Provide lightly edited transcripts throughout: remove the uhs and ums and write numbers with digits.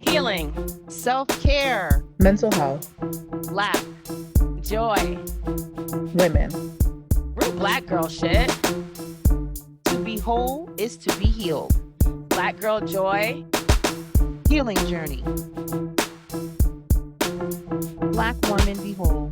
healing, self-care, mental health, laugh, joy, women. real black girl shit. To be whole is to be healed. Black girl joy, healing journey. Black woman be whole.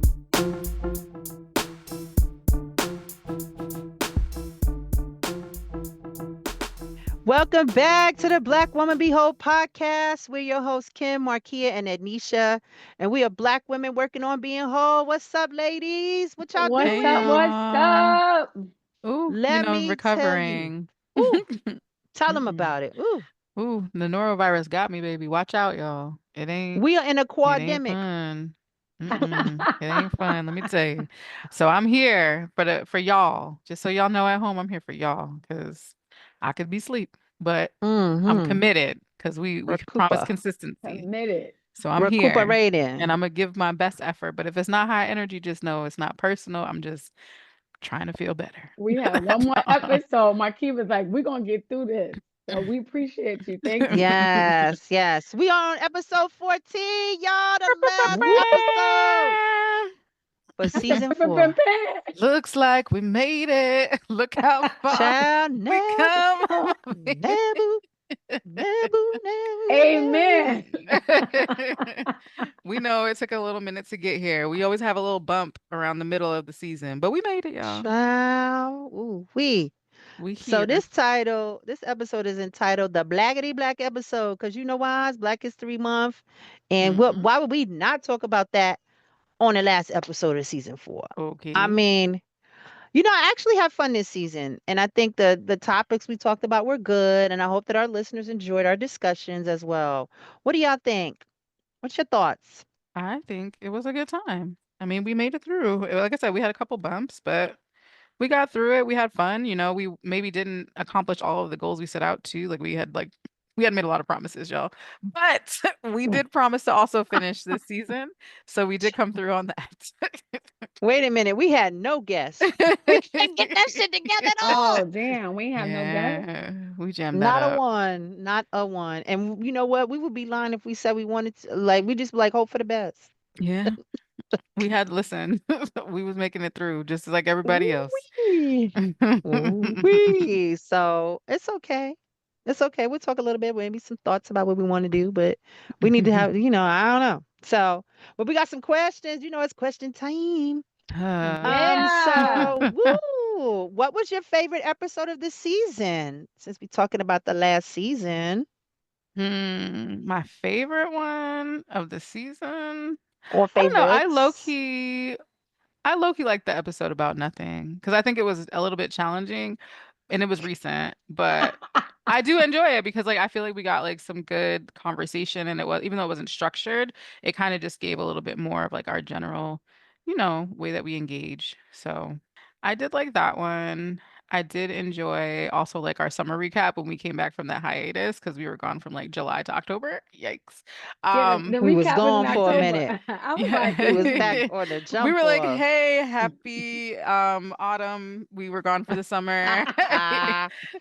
Welcome back to the Black Woman Behold podcast. We're your hosts, Kim, Marquia, and Ednesha. And we are Black women working on being whole. What's up, ladies? What y'all What's doing? up? What's up? Ooh, Let me tell you. recovering. Ooh, tell them about it. Ooh, Ooh, the norovirus got me, baby. Watch out, y'all. we are in a It ain't quademic. fun. It ain't fun. Let me tell you. So I'm here for y'all. Just so y'all know at home, I'm here for y'all because I could be asleep, but I'm Mm-hmm. committed because we promise Recuper. consistency. Committed. So I'm here and Recuperating. I'm gonna give my best effort. But if it's not high energy, just know it's not personal. I'm just trying to feel better. We have one That's more all. episode. Marquis was like, we're going to get through this. So we appreciate you. Thank you. Yes, yes. We are on episode 14, y'all. The last Woo! episode for season 4. Looks like we made it. Look how far Child, we never, come. never, never, never. Amen. We know it took a little minute to get here. We always have a little bump around the middle of the season, but we made it, y'all. Child, ooh, we. We So here. this episode is entitled the Blackity Black episode, because you know why it's Black History Month, and Hmm. why would we not talk about that on the last episode of season 4? I Okay. mean, I actually had fun this season, and I think the topics we talked about were good, and I hope that our listeners enjoyed our discussions as well. What do y'all think? What's your thoughts? I think it was a good time. I mean, we made it through. Like I said, we had a couple bumps, but we got through it. We had fun. We maybe didn't accomplish all of the goals we set out to. We had made a lot of promises, y'all. But we did promise to also finish this season. So we did come through on that. Wait a minute, we had no guests. We can't get that shit together at all. Oh, damn. We have no guests. Yeah, we jammed that Not a up. one, not a one. And you know what? We would be lying if we said we wanted to. Like, we just like hope for the best. Yeah, we had listen. We was making it through just like everybody else. Ooh-wee. Ooh-wee. So it's okay. It's okay. We'll talk a little bit, maybe some thoughts about what we want to do, but we need to have, I don't know. So, but we got some questions. It's question time. Uh, Yeah. So, woo, what was your favorite episode of the season? Since we're talking about the last season my favorite one of the season. or I don't know. favorites. I low key like the episode about nothing because I think it was a little bit challenging and it was recent, but I do enjoy it because like I feel like we got like some good conversation and it was even though it wasn't structured, it kind of just gave a little bit more of like our general, way that we engage. So I did like that one. I did enjoy also like our summer recap when we came back from that hiatus because we were gone from like July to October. Yikes. Yeah, the Um We was recap was in gone for a minute. October. I was like, We was back yeah. on the We jump were like, off. hey, happy autumn. We were gone for the summer.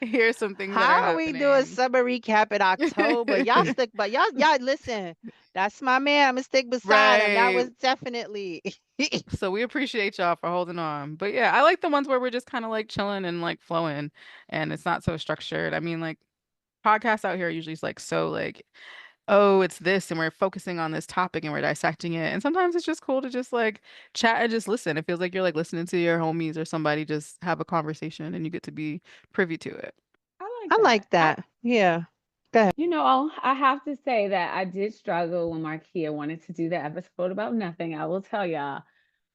Here's some things that are How are we doing happening. summer recap in October? Y'all stick, but y'all listen. That's my man. I'm gonna stick beside him. That Right. was definitely. So we appreciate y'all for holding on. But yeah, I like the ones where we're just kind of like chilling and like flowing and it's not so structured. I mean, like podcasts out here are usually like so like, oh, it's this and we're focusing on this topic and we're dissecting it. And sometimes it's just cool to just like chat and just listen. It feels like you're like listening to your homies or somebody just have a conversation and you get to be privy to it. I like I that. like that. Yeah. Go ahead. I have to say that I did struggle when Marquia wanted to do the episode about nothing. I will tell y'all.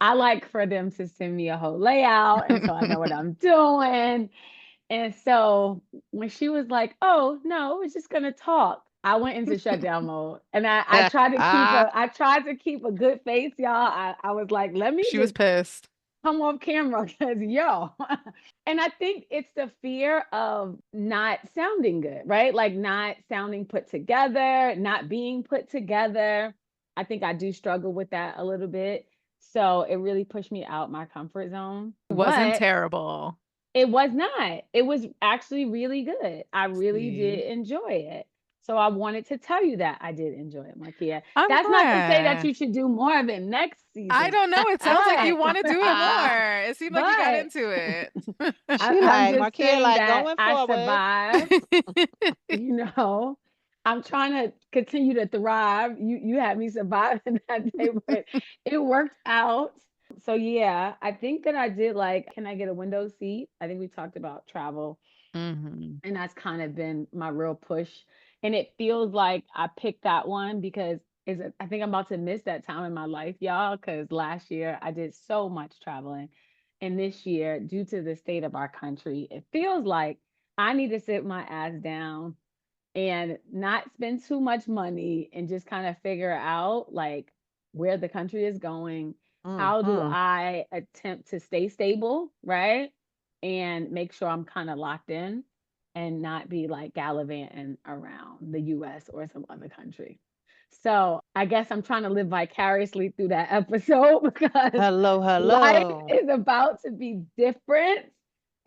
I like for them to send me a whole layout and so I know what I'm doing. And so when she was like, "Oh no, we're just gonna talk," I went into shutdown mode, and I tried to keep Ah, a good face, y'all. I was like, "Let me She was just pissed. come off camera because yo." And I think it's the fear of not sounding good, right? Like not sounding put together, not being put together. I think I do struggle with that a little bit. So it really pushed me out my comfort zone. Wasn't But terrible. it was not. It was actually really good. I really See? did enjoy it. So I wanted to tell you that I did enjoy it, Marquia. I'm That's not to say that glad. you should do more of it next I season, don't know. It sounds like you but want to do it more. It seemed like you got but into it. She I'm like just Marquia, saying like that going I forward. survived. You know, I'm trying to continue to thrive. You had me surviving that day, but it worked out. So yeah, I think that I did like, can I get a window seat? I think we talked about travel, Hmm. and that's kind of been my real push. And it feels like I picked that one because I think I'm about to miss that time in my life, y'all, because last year I did so much traveling. And this year, due to the state of our country, it feels like I need to sit my ass down and not spend too much money and just kind of figure out like where the country is going. How do Hmm. I attempt to stay stable, right? And make sure I'm kind of locked in and not be like gallivanting around the US or some other country. So I guess I'm trying to live vicariously through that episode because Hello, life hello. is about to be different.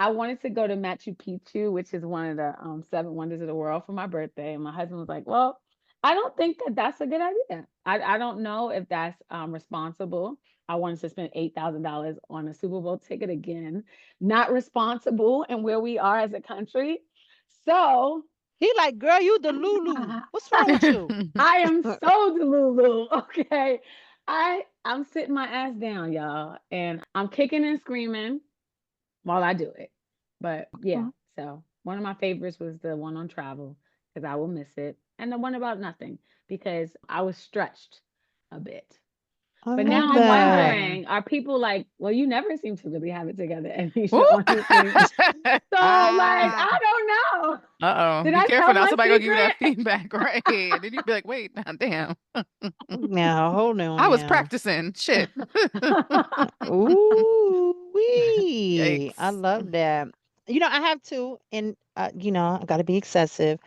I wanted to go to Machu Picchu, which is one of the seven wonders of the world, for my birthday. And my husband was like, "Well, I don't think that that's a good idea. I don't know if that's responsible. I wanted to spend $8,000 on a Super Bowl ticket again. Not responsible in where we are as a country. So He like, girl, you the Lulu. What's wrong with you? I am so delulu. Okay. I'm sitting my ass down, y'all, and I'm kicking and screaming while I do it. But yeah, so one of my favorites was the one on travel because I will miss it. And the one about nothing because I was stretched a bit. I But love now I'm that. Yeah. wondering, are people like, well, you never seem to really have it together, Woo! Ednesha, honestly. So, like, Ah, I don't know. Uh-oh. Did Be I careful tell now. my Somebody gonna give you that secret? feedback, right? And then you'd be like, wait, nah, damn. now hold on I was now. practicing. Shit. Ooh, wee. I Yikes. love that. I have to, and I gotta be excessive.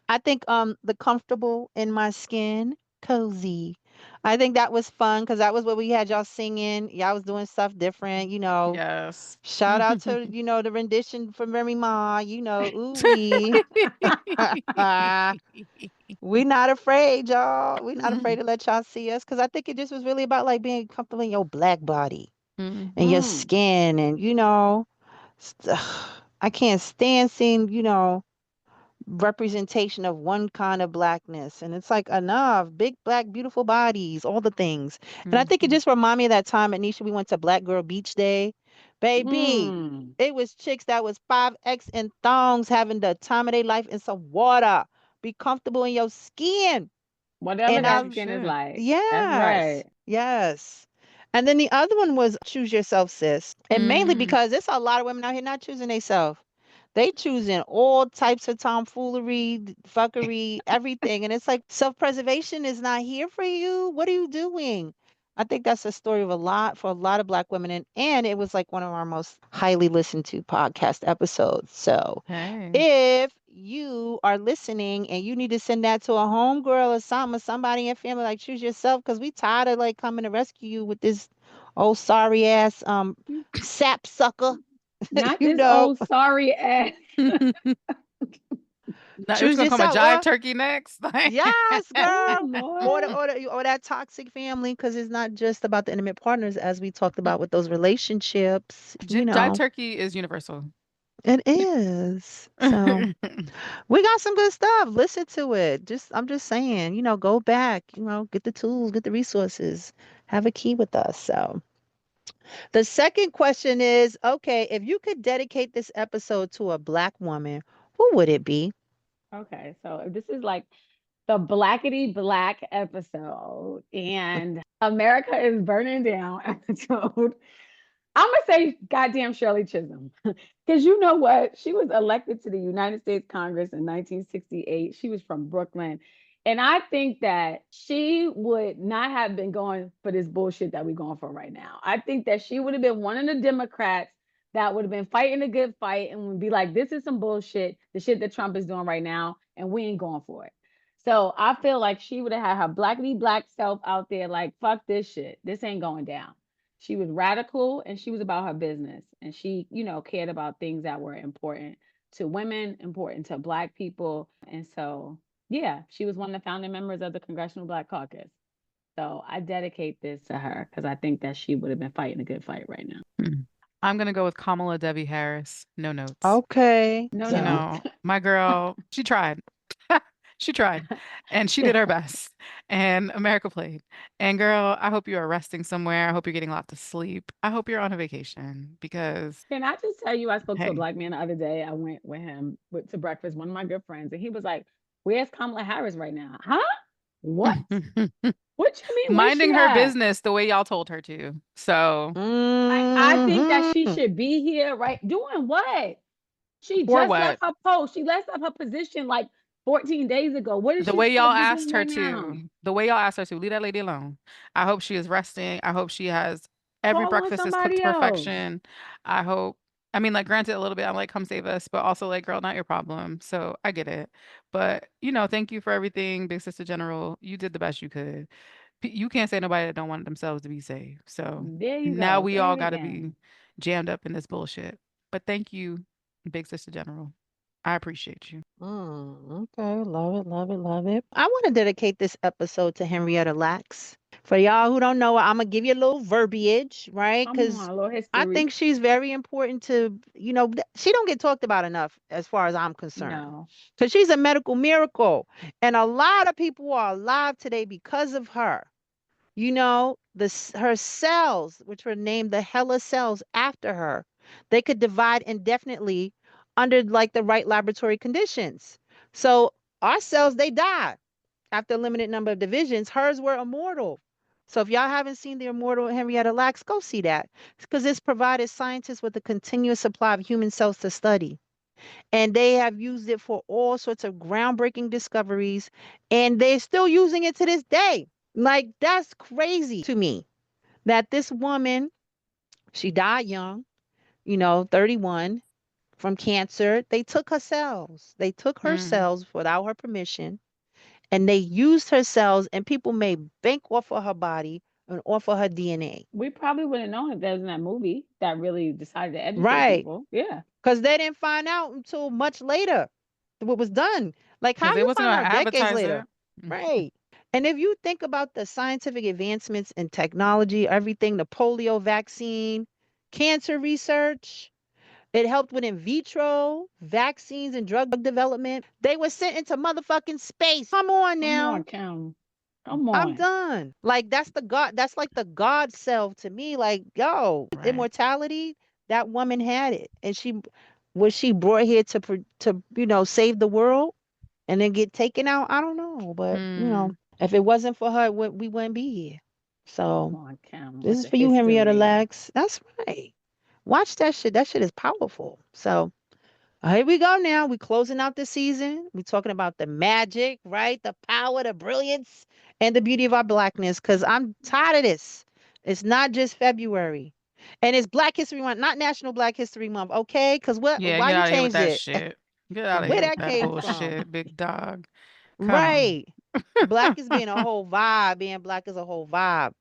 I think the comfortable in my skin, cozy. I think that was fun because that was what we had y'all singing. Y'all was doing stuff different. Yes. Shout out to, the rendition from Remy Ma, ooh wee. We not afraid, y'all. We not afraid to let y'all see us because I think it just was really about like being comfortable in your black body and your Hmm. Mm, skin and st- I can't stand seeing, representation of one kind of blackness. And it's like enough, big black beautiful bodies, all the things. And I think it Hmm. just reminded me of that time at Nisha we went to Black Girl Beach Day. Baby, mm. it was chicks that was 5X in thongs having the time of their life in some water. Be comfortable in your skin. Whatever And As that you I'm skin is should. like. That's Yes, right. yes. And then the other one was choose yourself, sis. And mainly Hmm. because there's a lot of women out here not choosing themselves. They choosing all types of tomfoolery, fuckery, everything. And it's like self-preservation is not here for you. What are you doing? I think that's a story of a lot of black women. And it was like one of our most highly listened to podcast episodes. So Hey. if you are listening and you need to send that to a homegirl or something, or somebody in your family, like choose yourself, because we tired of like coming to rescue you with this old sorry ass sap sucker, Not you this know. old sorry ass. Now, it was Choose gonna call my yourself, jive or turkey next. yes, Oh girl. Lord. Or that toxic family, because it's not just about the intimate partners, as we talked about with those relationships. Jive turkey is universal. It is. So we got some good stuff. Listen to it. I'm just saying, go back, get the tools, get the resources, have a key with us. So the second question is, okay, if you could dedicate this episode to a black woman, who would it be? Okay, so if this is like the Blackity Black episode and America is burning down episode, I'm gonna say goddamn Shirley Chisholm. Because you know what? She was elected to the United States Congress in 1968. She was from Brooklyn. And I think that she would not have been going for this bullshit that we're going for right now. I think that she would have been one of the Democrats that would have been fighting a good fight and would be like, this is some bullshit, the shit that Trump is doing right now, and we ain't going for it. So I feel like she would have had her blackity black self out there, like, fuck this shit. This ain't going down. She was radical and she was about her business. And she, cared about things that were important to women, important to Black people. And so, Yeah, she was one of the founding members of the Congressional Black Caucus. So I dedicate this to her because I think that she would have been fighting a good fight right now. Hmm. I'm gonna go with Kamala Devi Harris. No notes. Okay. No You notes. So, know, my girl, she tried. She tried. And she did her best. And America played. And girl, I hope you are resting somewhere. I hope you're getting lots of sleep. I hope you're on a vacation because, Can I just tell you, I spoke to a hey. black man the other day. I went with him to breakfast, one of my good friends, and he was like, "Where's Kamala Harris right now?" Huh? What? What you mean? Where's she Minding her at? business the way y'all told her to. So, I think that she hmm should be here, right? Doing what? She for just what? left her post. She left up her position like 14 days ago. What is The she way y'all supposed to be asked doing her right now? to, the way y'all asked her to, leave that lady alone. I hope she is resting. I hope she has every Call on breakfast is cooked to somebody else. perfection. I hope, I mean, like, granted, a little bit, I'm like, come save us, but also, like, girl, not your problem. So I get it. But, thank you for everything, Big Sister General. You did the best you could. You can't say nobody that don't want themselves to be saved. So There you now go. we Say all it got to be again. jammed up in this bullshit. But thank you, Big Sister General. I appreciate you. Okay, love it, love it, love it. I want to dedicate this episode to Henrietta Lacks. For y'all who don't know, I'm gonna give you a little verbiage, right? Come on, Because a little I history. think she's very important to, she don't get talked about enough as far as I'm concerned. No. Because she's a medical miracle, and a lot of people are alive today because of her. Her cells, which were named the Hella cells after her, they could divide indefinitely under like the right laboratory conditions. So our cells, they die after a limited number of divisions. Hers were immortal. So if y'all haven't seen the immortal Henrietta Lacks, go see that because it's provided scientists with a continuous supply of human cells to study. And they have used it for all sorts of groundbreaking discoveries, and they're still using it to this day. Like, that's crazy to me that this woman, she died young, 31 from cancer. They took her cells. They took her Mm. cells without her permission, and they used her cells, and people made bank off of her body and off of her DNA. We probably wouldn't know if there was in that movie that really decided to educate Right. people. Yeah. Because they didn't find out until much later what was done. Like, Because how they you wasn't find gonna out decades advertise later? it. Mm. Right. And if you think about the scientific advancements in technology, everything, the polio vaccine, cancer research, it helped with in vitro vaccines and drug development. They were sent into motherfucking space. Come on Come now. on, Kim. Come I'm on. done. Like, that's like the God self to me. Like, yo, Right. immortality, that woman had it. And she brought here to save the world and then get taken out. I don't know, but Mm. if it wasn't for her, we wouldn't be here. Come So on, Kim, this with is the for you, Henrietta history. Lacks. That's right. Watch that shit. That shit is powerful. So here we go now. We closing out the season. We talking about the magic, right? The power, the brilliance, and the beauty of our blackness. Cause I'm tired of this. It's not just February. And it's Black History Month, not National Black History Month, okay? Cause Yeah, why get you out of here with changed that it? shit. Get out of Where here Right. with that that came from? bullshit, big dog. Come on. Right. Black is being a whole vibe. Being black is a whole vibe.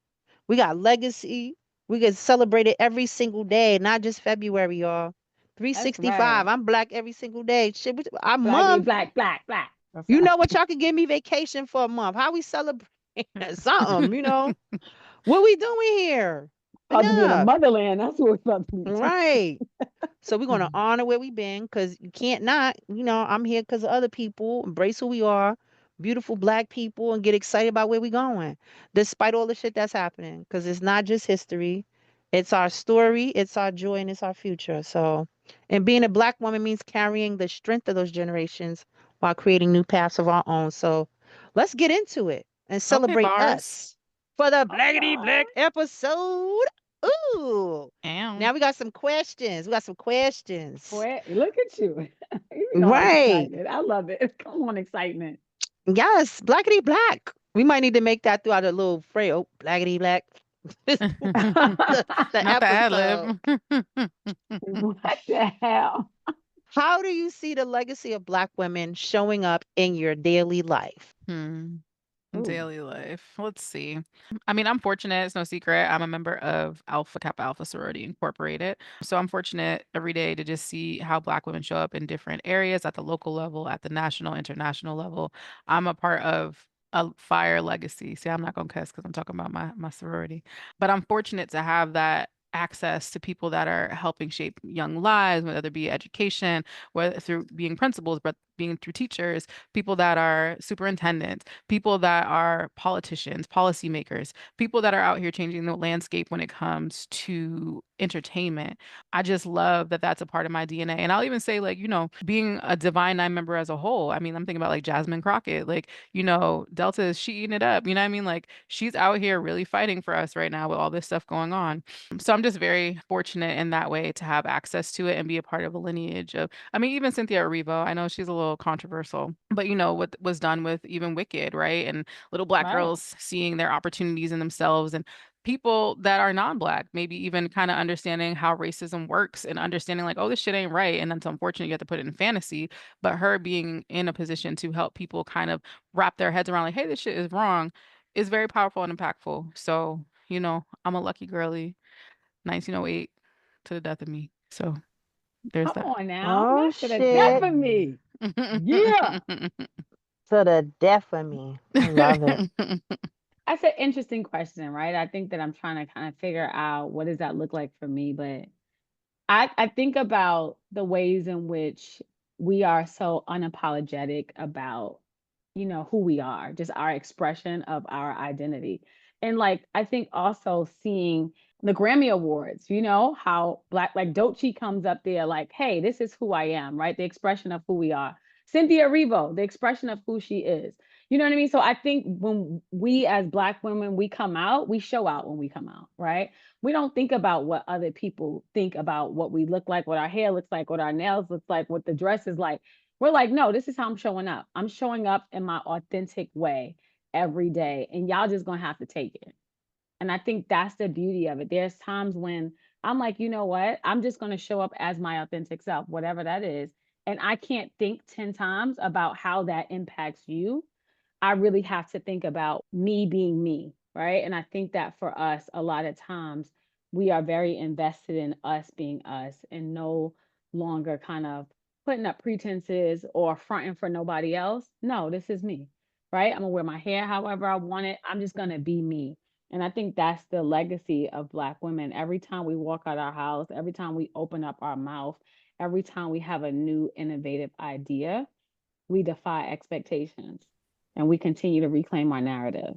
We got legacy. We get celebrated every single day, not just February, y'all. That's 365. right. I'm black every single day. Shit, I'm Blackity, mom. black, black, black. That's You right. know what? Y'all can give me vacation for a month. How we celebrate something? What we doing here? About to be in a Enough. motherland. That's what we're about to be doing. Right. So we're going to Mm. honor where we've been because you can't not. I'm here because of other people. Embrace who we are, beautiful black people, and get excited about where we're going, despite all the shit that's happening. Because it's not just history, it's our story, it's our joy, and it's our future. So, and being a black woman means carrying the strength of those generations while creating new paths of our own. So, let's get into it and Okay, celebrate bars. us for the All Blackity Black right. episode. Ooh. Damn. Now we got some questions. We got some questions. Boy, look at you. You know I'm Right. excited. I love it. Come on, excitement. Yes, blackity black. We might need to make that throughout a little phrase. Oh, blackity black. Throughout the Not the ad episode. lib. What the hell? How do you see the legacy of black women showing up in your daily life? Hmm. Ooh, Daily life. Let's see. I mean, I'm fortunate. It's no secret. I'm a member of Alpha Kappa Alpha Sorority Incorporated. So I'm fortunate every day to just see how Black women show up in different areas at the local level, at the national, international level. I'm a part of a fire legacy. See, I'm not gonna cuss because I'm talking about my sorority. But I'm fortunate to have that access to people that are helping shape young lives, whether it be education, whether through being principals, but being through teachers, people that are superintendents, people that are politicians, policymakers, people that are out here changing the landscape when it comes to entertainment. I just love that that's a part of my DNA. And I'll even say, like, being a Divine Nine member as a whole. I mean, I'm thinking about like Jasmine Crockett, like, Delta is she eating it up. You know what I mean? Like, she's out here really fighting for us right now with all this stuff going on. So I'm just very fortunate in that way to have access to it and be a part of a lineage of, I mean, even Cynthia Erivo, I know she's a little controversial, but what was done with even Wicked, right? And little Black right. girls seeing their opportunities in themselves, and people that are non-Black, maybe even kind of understanding how racism works and understanding like, oh, this shit ain't right. And that's unfortunate you have to put it in fantasy, but her being in a position to help people kind of wrap their heads around like, hey, this shit is wrong is very powerful and impactful. So, I'm a lucky girly, 1908 to the death of me. So there's Come that. on now. Oh Not to the death shit. of me. Yeah. To the death of me. I love it. That's an interesting question, right? I think that I'm trying to kind of figure out what does that look like for me, but I think about the ways in which we are so unapologetic about, who we are, just our expression of our identity. And like I think also seeing the Grammy Awards, how Black like Doechii comes up there like, hey, this is who I am, right? The expression of who we are. Cynthia Erivo, the expression of who she is. You know what I mean? So I think when we as Black women, we come out, we show out when we come out, right? We don't think about what other people think about what we look like, what our hair looks like, what our nails look like, what the dress is like. We're like, no, this is how I'm showing up. I'm showing up in my authentic way every day, and y'all just gonna have to take it. And I think that's the beauty of it. There's times when I'm like, you know what? I'm just gonna show up as my authentic self, whatever that is. And I can't think 10 times about how that impacts you. I really have to think about me being me, right? And I think that for us, a lot of times we are very invested in us being us and no longer kind of putting up pretenses or fronting for nobody else. No, this is me, right? I'm gonna wear my hair however I want it. I'm just gonna be me. And I think that's the legacy of Black women. Every time we walk out our house, every time we open up our mouth, every time we have a new innovative idea, we defy expectations and we continue to reclaim our narrative.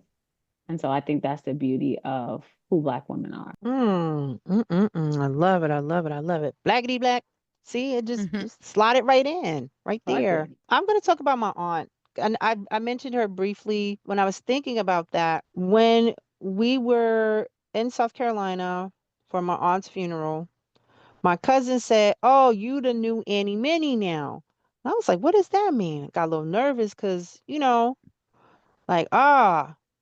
And so I think that's the beauty of who Black women are. I love it. I love it. I love it. Blackity black. See, it just Mhm. just slide it right in, right Plug there. it. I'm gonna talk about my aunt. And I mentioned her briefly when I was thinking about that. When we were in South Carolina for my aunt's funeral, my cousin said, "Oh, you the new Annie Minnie now." And I was like, "What does that mean?" Got a little nervous because, like,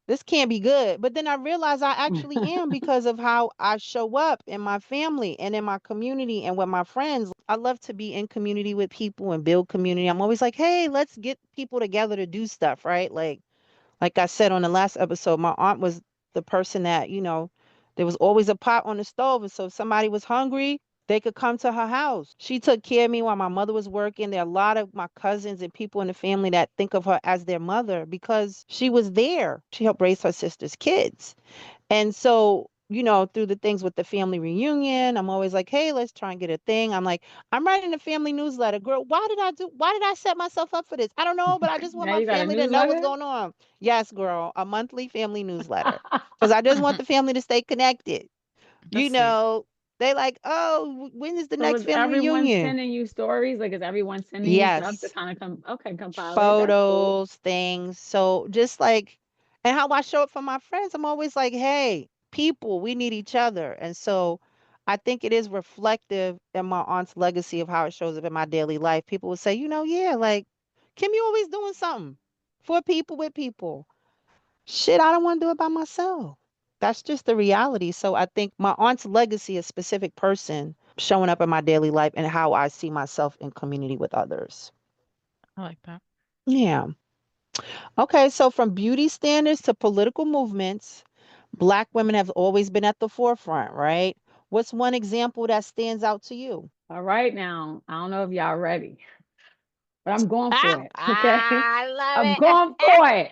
this can't be good. But then I realized I actually am because of how I show up in my family and in my community and with my friends. I love to be in community with people and build community. I'm always like, hey, let's get people together to do stuff, right? Like I said on the last episode, my aunt was the person that, there was always a pot on the stove. And so if somebody was hungry, they could come to her house. She took care of me while my mother was working. There are a lot of my cousins and people in the family that think of her as their mother because she was there. She helped raise her sister's kids. And so, through the things with the family reunion, I'm always like, hey, let's try and get a thing. I'm like, I'm writing a family newsletter. Girl, why did I set myself up for this? I don't know, but I just want Now my you got a family to know what's newsletter? going on. Yes, girl, a monthly family newsletter. Because I just want the family to stay connected. You That's sweet. know, they like, oh, when is the So next is family everyone reunion? sending you stories? Like is everyone sending you stuff to Yes. kind of compile it? That's cool. Photos, things. So just like, and how I show up for my friends, I'm always like, hey, people, we need each other. And so I think it is reflective in my aunt's legacy of how it shows up in my daily life. People would say, yeah, like, Kim, you always doing something for people with people. Shit, I don't want to do it by myself. That's just the reality. So I think my aunt's legacy, a specific person showing up in my daily life and how I see myself in community with others. I like that. Yeah. Okay, so from beauty standards to political movements, Black women have always been at the forefront, right? What's one example that stands out to you? All right now, I don't know if y'all ready, but I'm going Ah, for it. Okay. I love I'm it. going for it.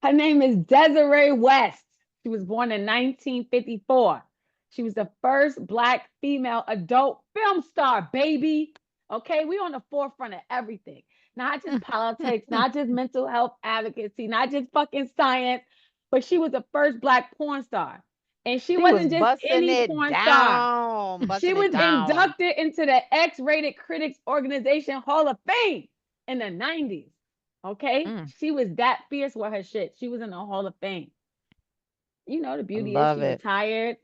Her name is Desiree West. She was born in 1954. She was the first Black female adult film star, baby. Okay, we on the forefront of everything. Not just politics, not just mental health advocacy, not just fucking science, but she was the first Black porn star. And she She was wasn't just busting any it porn star. down, She busting it was down. inducted into the X-Rated Critics Organization Hall of Fame in the 90s. Okay? Mm. She was that fierce with her shit. She was in the Hall of Fame. The I beauty is love she it. retired,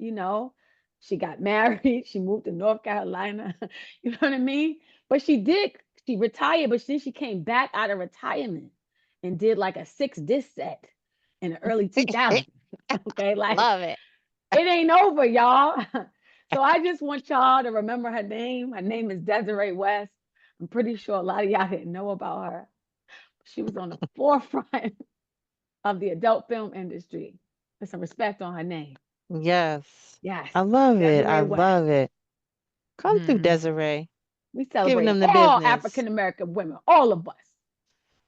she got married, she moved to North Carolina. You know what I mean? But she retired, but then she came back out of retirement and did like a 6 disc set in the early 2000s. Okay, like Love it. it ain't over, y'all. So I just want y'all to remember her name. Her name is Desiree West. I'm pretty sure a lot of y'all didn't know about her. She was on the forefront of the adult film industry. Put some respect on her name. Yes. Yes, I love it. I Desiree West. love it. Come through, Mhm. Desiree. We Giving celebrate them the all business. African American women, all of us.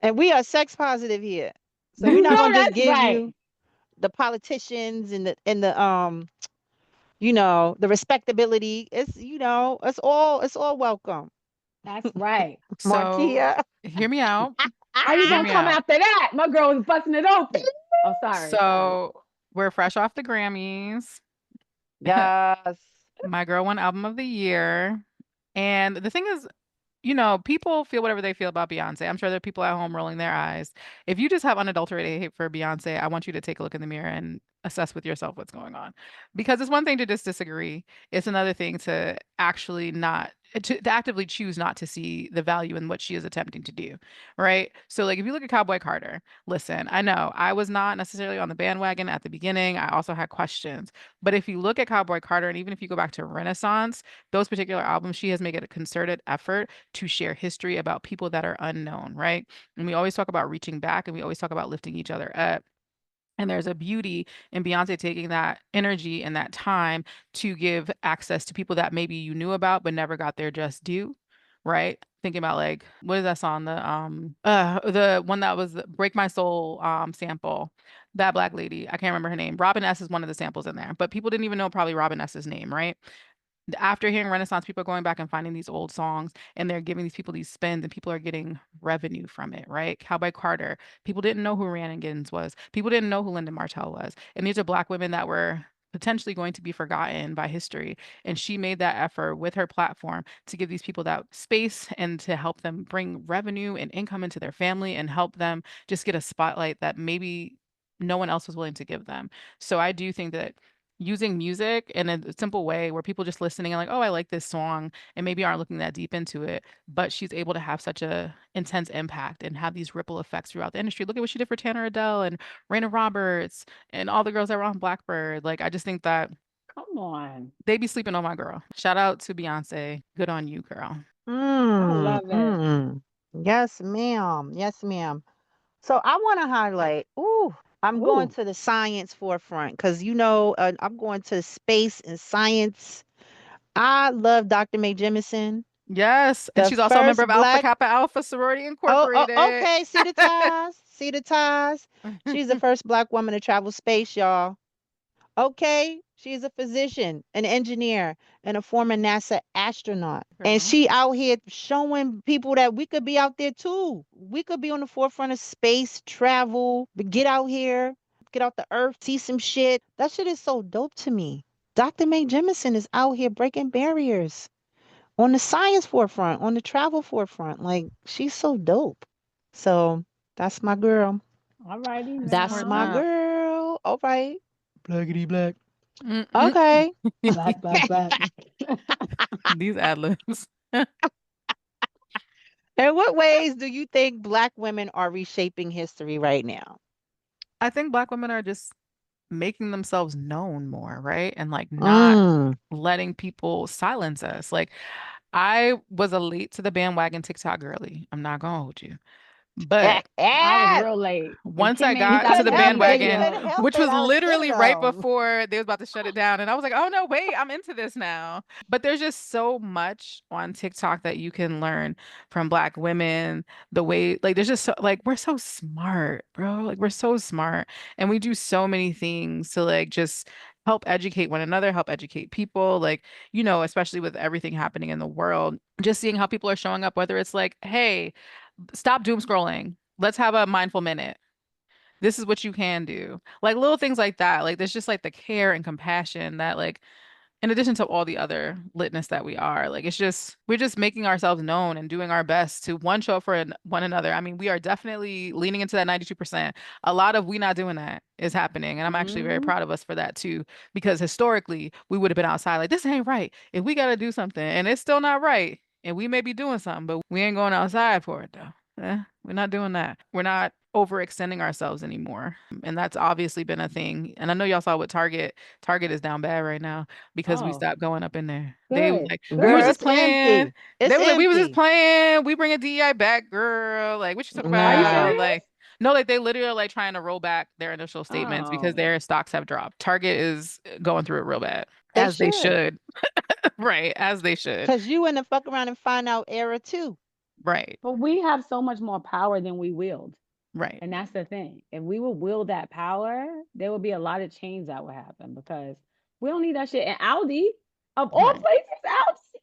And we are sex positive here. So we're You not know gonna just that's give right. you the politicians and the respectability. It's all welcome. That's right. So Marquia. hear me out. How you Hear gonna me come out. after that? My girl was busting it open. Oh, sorry, sorry. So we're fresh off the Grammys. Yes. My girl won album of the year. And the thing is, people feel whatever they feel about Beyonce. I'm sure there are people at home rolling their eyes. If you just have unadulterated hate for Beyonce, I want you to take a look in the mirror and assess with yourself what's going on. Because it's one thing to just disagree. It's another thing to actually not to actively choose not to see the value in what she is attempting to do, right? So like if you look at Cowboy Carter, listen, I know I was not necessarily on the bandwagon at the beginning. I also had questions. But if you look at Cowboy Carter and even if you go back to Renaissance, those particular albums, she has made it a concerted effort to share history about people that are unknown, right? And we always talk about reaching back and we always talk about lifting each other up. And there's a beauty in Beyonce taking that energy and that time to give access to people that maybe you knew about but never got their just due, right? Thinking about like what is that song? The one that was the Break My Soul sample. That black lady, I can't remember her name. Robin S is one of the samples in there, but people didn't even know probably Robin S's name, right? After hearing Renaissance, people are going back and finding these old songs and they're giving these people these spins and people are getting revenue from it, right? Cowboy Carter, people didn't know who Rhiannon Giddens was. People didn't know who Lyndon Martell was. And these are Black women that were potentially going to be forgotten by history. And she made that effort with her platform to give these people that space and to help them bring revenue and income into their family and help them just get a spotlight that maybe no one else was willing to give them. So I do think that using music in a simple way where people just listening and like, oh, I like this song and maybe aren't looking that deep into it, but she's able to have such a intense impact and have these ripple effects throughout the industry. Look at what she did for Tanner Adele and Raina Roberts and all the girls that were on Blackbird. Like, I just think that Come on. they be sleeping on my girl. Shout out to Beyonce. Good on you, girl. I Mm, love it. mm. Yes, ma'am. Yes, ma'am. So I want to highlight. Ooh, I'm going Ooh, to the science forefront because I'm going to space and science. I love Dr. Mae Jemison, Yes. And the she's also a member first of Alpha black. Kappa Alpha Sorority Oh, Incorporated. okay. See the ties. See the ties. She's the first black woman to travel space, y'all. Okay, she's a physician, an engineer, and a former NASA astronaut. And Girl. she out here showing people that we could be out there too. We could be on the forefront of space travel, but get out here, get out the earth, see some shit. That shit is so dope to me. Dr. Mae Jemison is out here breaking barriers on the science forefront, on the travel forefront. Like, she's so dope. So that's my girl. all righty I That's support now. my that. girl. All right. Blackity black. Mm-mm. Okay. Black, black, black. These ad libs. In what ways do you think Black women are reshaping history right now? I think Black women are just making themselves known more, right? And like not Mm. letting people silence us. Like I was a late to the bandwagon TikTok girly. I'm not gonna hold you. But I was real late. And once Kim I made me You got watch to couldn't the the help music it. You bandwagon, couldn't video. help which it. was I was literally sitting right on. before they was about to shut it down, and I was like, "Oh no, wait, I'm into this now." But there's just so much on TikTok that you can learn from Black women. The way, like, there's just so, like, we're so smart, bro. Like, we're so smart, and we do so many things to like just help educate one another, help educate people. Like, especially with everything happening in the world, just seeing how people are showing up, whether it's like, "Hey, stop doom scrolling. Let's have a mindful minute. This is what you can do." Like little things like that. Like there's just like the care and compassion that like in addition to all the other litness that we are, like it's just we're just making ourselves known and doing our best to one show up for one another. I mean, we are definitely leaning into that 92%. A lot of we not doing that is happening, and I'm actually very Hmm. proud of us for that too, because historically we would have been outside like this ain't right. If we got to do something and it's still not right, and we may be doing something, but we ain't going outside for it though. We're not doing that. We're not overextending ourselves anymore. And that's obviously been a thing. And I know y'all saw what Target is down bad right now because we Oh, stopped going up in there. They was good. like, we was Girl, Good. just it's playing. empty. It's They was like, we was just empty. playing. We bring a DEI back, girl. Like, what you talk Are you Nah. about? serious? Like, no, like they literally are like trying to roll back their initial statements because Oh, their stocks have dropped. Target is going through it real bad, They as they should. should. Right, as they should. Because you in the fuck around and find out era too. Right, but we have so much more power than we wield. right, And that's the thing. If we would wield that power, there would be a lot of change that would happen because we don't need that shit. And Audi, of all right. places, Audi,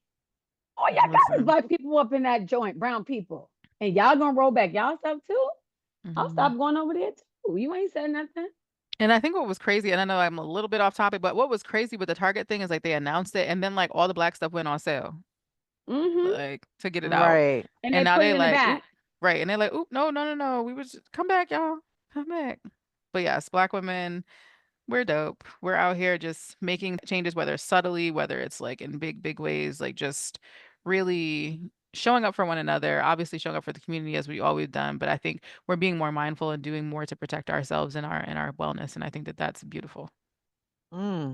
all y'all got is Listen. black people up in that joint, brown people. And y'all gonna roll back y'all stuff too? I'll Mhm. stop going over there too. You ain't said nothing. And I think what was crazy, and I know I'm a little bit off topic, but what was crazy with the Target thing is like they announced it and then like all the black stuff went on sale, Mm-hmm. like to get it out. Right. And And they now put it they in the like, oop, back. right. And they're like, oop, no, no, no, no. We was come back, y'all. Come back. But yes, black women, we're dope. We're out here just making changes, whether it's subtly, whether it's like in big, big ways, like just really showing up for one another, obviously showing up for the community as we always done. But I think we're being more mindful and doing more to protect ourselves and our wellness. And I think that that's beautiful. Hmm.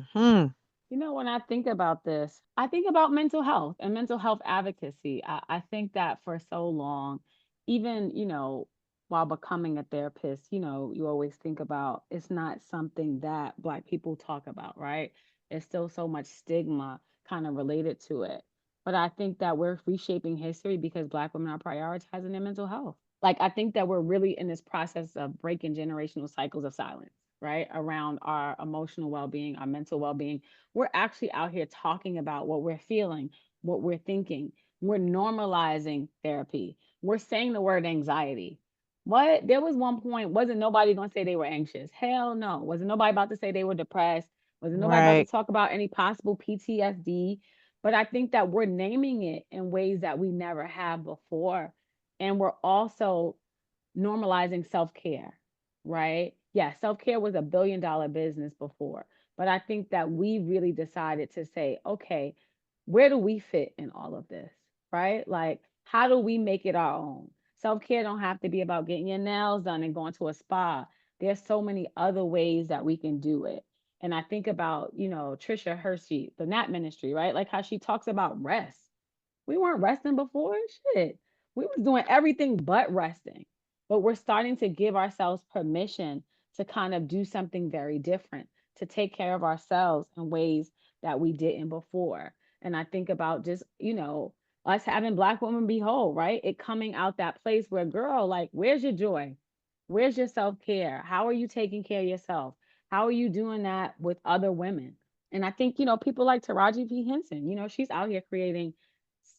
You know, when I think about this, I think about mental health and mental health advocacy. I think that for so long, even, while becoming a therapist, you always think about it's not something that Black people talk about, right? There's still so much stigma kind of related to it. But I think that we're reshaping history because Black women are prioritizing their mental health. Like, I think that we're really in this process of breaking generational cycles of silence, right? Around our emotional well being, our mental well being. We're actually out here talking about what we're feeling, what we're thinking. We're normalizing therapy. We're saying the word anxiety. What? There was one point, wasn't nobody going to say they were anxious? Hell no. Wasn't nobody about to say they were depressed? Wasn't nobody about to Right. talk about any possible PTSD? But I think that we're naming it in ways that we never have before. And we're also normalizing self care, right? Yeah, self care was a $1 billion business before. But I think that we really decided to say, okay, where do we fit in all of this, right? Like, how do we make it our own? Self care don't have to be about getting your nails done and going to a spa. There's so many other ways that we can do it. And I think about, Trisha Hershey, the Nap Ministry, right? Like how she talks about rest. We weren't resting before. Shit. We was doing everything but resting. But we're starting to give ourselves permission to kind of do something very different, to take care of ourselves in ways that we didn't before. And I think about just, us having Black women be whole, right? It coming out that place where, girl, like, where's your joy? Where's your self care? How are you taking care of yourself? How are you doing that with other women? And I think, people like Taraji P. Henson, she's out here creating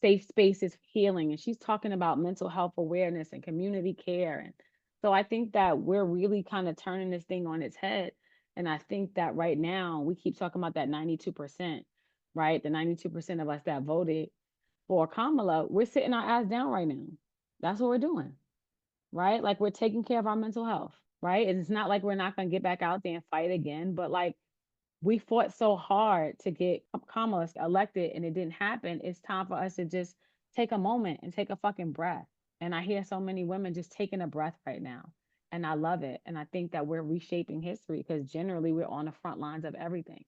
safe spaces for healing and she's talking about mental health awareness and community care. And so I think that we're really kind of turning this thing on its head. And I think that right now we keep talking about that 92%, right? The 92% of us that voted for Kamala, we're sitting our ass down right now. That's what we're doing, right? Like we're taking care of our mental health, right? And it's not like we're not going to get back out there and fight again, but like we fought so hard to get Kamala elected and it didn't happen. It's time for us to just take a moment and take a fucking breath. And I hear so many women just taking a breath right now. And I love it. And I think that we're reshaping history because generally we're on the front lines of everything.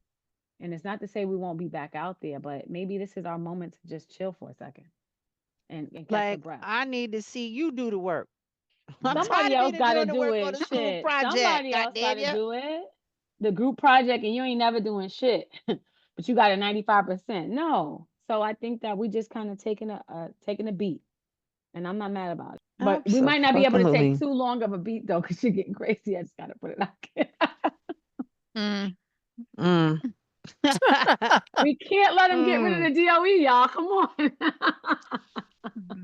And it's not to say we won't be back out there, but maybe this is our moment to just chill for a second and catch a Like breath. I need to see you do the work. I'm tired Somebody of else being got to doing the do work on it. the school Shit. project. Somebody God else got damn to you. do it. The group project, and you ain't never doing shit, but you got a 95%. No. So I think that we just kind of taking a beat, and I'm not mad about it. But we might not be able to take Absolutely. too long of a beat though, because you're getting crazy. I just gotta put it out there. Mm. Mm. We can't let them get rid Mm. of the DOE, y'all. Come on.